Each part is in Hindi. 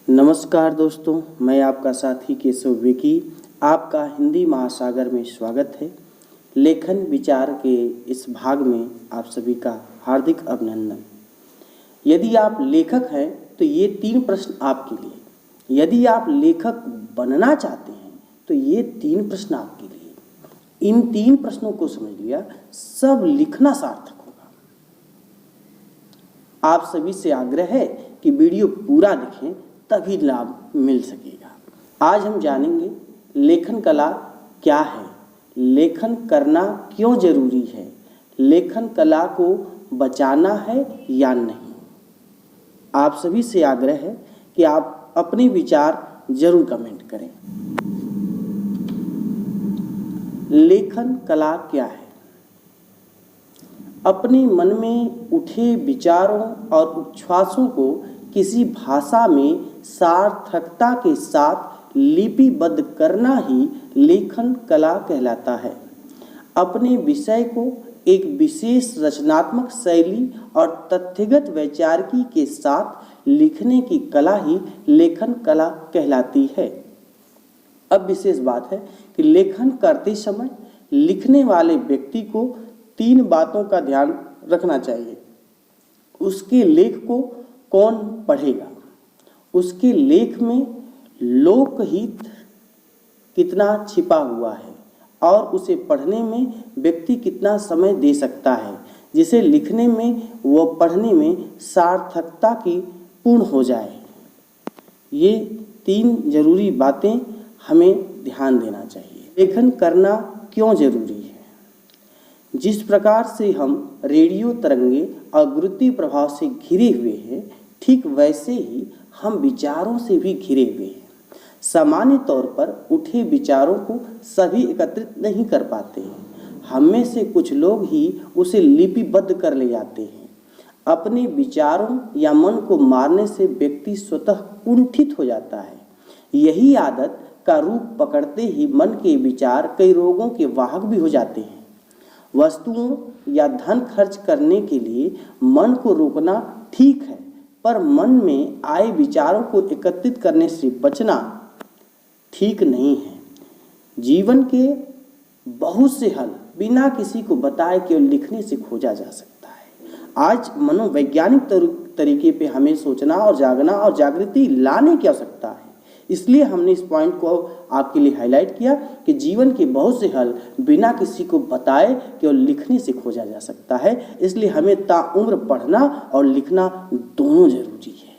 नमस्कार दोस्तों, मैं आपका साथी केशव विकी आपका हिंदी महासागर में स्वागत है। लेखन विचार के इस भाग में आप सभी का हार्दिक अभिनंदन। यदि आप लेखक हैं तो ये 3 प्रश्न आपके लिए। यदि आप लेखक बनना चाहते हैं तो ये 3 प्रश्न आपके लिए। इन 3 प्रश्नों को समझ लिया, सब लिखना सार्थक होगा। आप सभी से आग्रह है कि वीडियो पूरा देखें, तभी लाभ मिल सकेगा। आज हम जानेंगे लेखन कला क्या है, लेखन करना क्यों जरूरी है, लेखन कला को बचाना है या नहीं। आप सभी से आग्रह है कि आप अपने विचार जरूर कमेंट करें। लेखन कला क्या है? अपने मन में उठे विचारों और उच्छ्वासों को किसी भाषा में सार्थकता के साथ लिपिबद्ध करना ही लेखन कला कहलाता है। अपने विषय को एक विशेष रचनात्मक शैली और तथ्यगत वैचारिकी के साथ लिखने की कला ही लेखन कला कहलाती है। अब विशेष बात है कि लेखन करते समय लिखने वाले व्यक्ति को 3 बातों का ध्यान रखना चाहिए। उसके लेख को कौन पढ़ेगा, उसके लेख में लोकहित कितना छिपा हुआ है और उसे पढ़ने में व्यक्ति कितना समय दे सकता है, जिसे लिखने में व पढ़ने में सार्थकता की पूर्ण हो जाए। ये 3 जरूरी बातें हमें ध्यान देना चाहिए। लेखन करना क्यों जरूरी है? जिस प्रकार से हम रेडियो तरंगे और गुरुत्वीय प्रभाव से घिरे हुए हैं, ठीक वैसे ही हम विचारों से भी घिरे हुए हैं। सामान्य तौर पर उठे विचारों को सभी एकत्रित नहीं कर पाते हैं। हम में से कुछ लोग ही उसे लिपिबद्ध कर ले जाते हैं। अपने विचारों या मन को मारने से व्यक्ति स्वतः कुंठित हो जाता है। यही आदत का रूप पकड़ते ही मन के विचार कई रोगों के वाहक भी हो जाते हैं। वस्तुओं या धन खर्च करने के लिए मन को रोकना ठीक है, पर मन में आए विचारों को एकत्रित करने से बचना ठीक नहीं है। जीवन के बहुत से हल बिना किसी को बताए केवल लिखने से खोजा जा सकता है। आज मनोवैज्ञानिक तरीके पे हमें सोचना और जागना और जागृति लाने की आवश्यकता है। इसलिए हमने इस पॉइंट को आपके लिए हाईलाइट किया कि जीवन के बहुत से हल बिना किसी को बताए केवल लिखने से खोजा जा सकता है। इसलिए हमें ताउम्र पढ़ना और लिखना दोनों जरूरी है।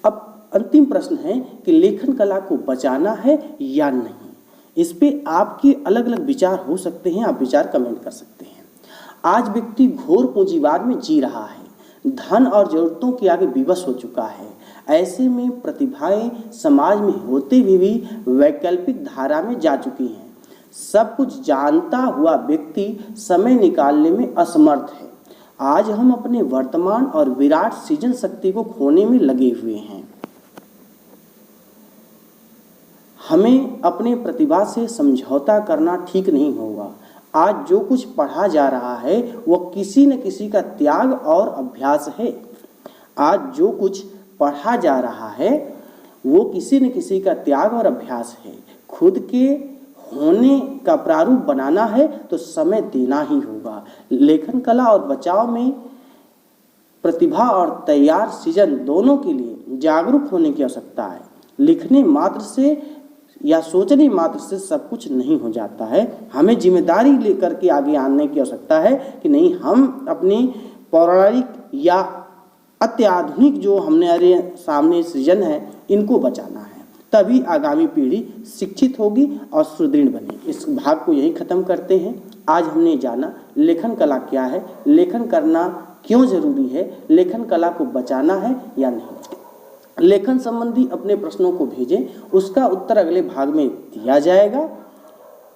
अब अंतिम प्रश्न है कि लेखन कला को बचाना है या नहीं। इस पे आपके अलग अलग विचार हो सकते हैं, आप विचार कमेंट कर सकते हैं। आज व्यक्ति घोर पूंजीवाद में जी रहा है, धन और जरूरतों के आगे विवश हो चुका है। ऐसे में प्रतिभाएं समाज में होते हुए भी वैकल्पिक धारा में जा चुकी हैं। सब कुछ जानता हुआ व्यक्ति समय निकालने में असमर्थ है। आज हम अपने वर्तमान और विराट सृजन शक्ति को खोने में लगे हुए हैं। हमें अपने प्रतिभा से समझौता करना ठीक नहीं होगा। आज जो कुछ पढ़ा जा रहा है वह किसी न किसी का त्याग और अभ्यास है। आज जो कुछ पढ़ा जा रहा है वो किसी न किसी का त्याग और अभ्यास है। खुद के होने का प्रारूप बनाना है तो समय देना ही होगा। लेखन कला और बचाव में प्रतिभा और तैयार सृजन दोनों के लिए जागरूक होने की आवश्यकता है। लिखने मात्र से या सोचने मात्र से सब कुछ नहीं हो जाता है। हमें जिम्मेदारी लेकर के आगे आने की आवश्यकता है कि नहीं, हम अपनी पौराणिक या अत्याधुनिक जो हमने सामने सृजन है इनको बचाना है, तभी आगामी पीढ़ी शिक्षित होगी और सुदृढ़ बनेगी। इस भाग को यही खत्म करते हैं। आज हमने जाना लेखन कला क्या है, लेखन करना क्यों जरूरी है, लेखन कला को बचाना है या नहीं। लेखन संबंधी अपने प्रश्नों को भेजें, उसका उत्तर अगले भाग में दिया जाएगा।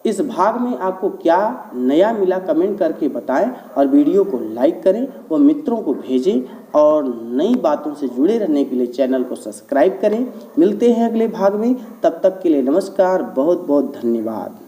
इस भाग में आपको क्या नया मिला कमेंट करके बताएं और वीडियो को लाइक करें व मित्रों को भेजें और नई बातों से जुड़े रहने के लिए चैनल को सब्सक्राइब करें। मिलते हैं अगले भाग में, तब तक के लिए नमस्कार, बहुत बहुत धन्यवाद।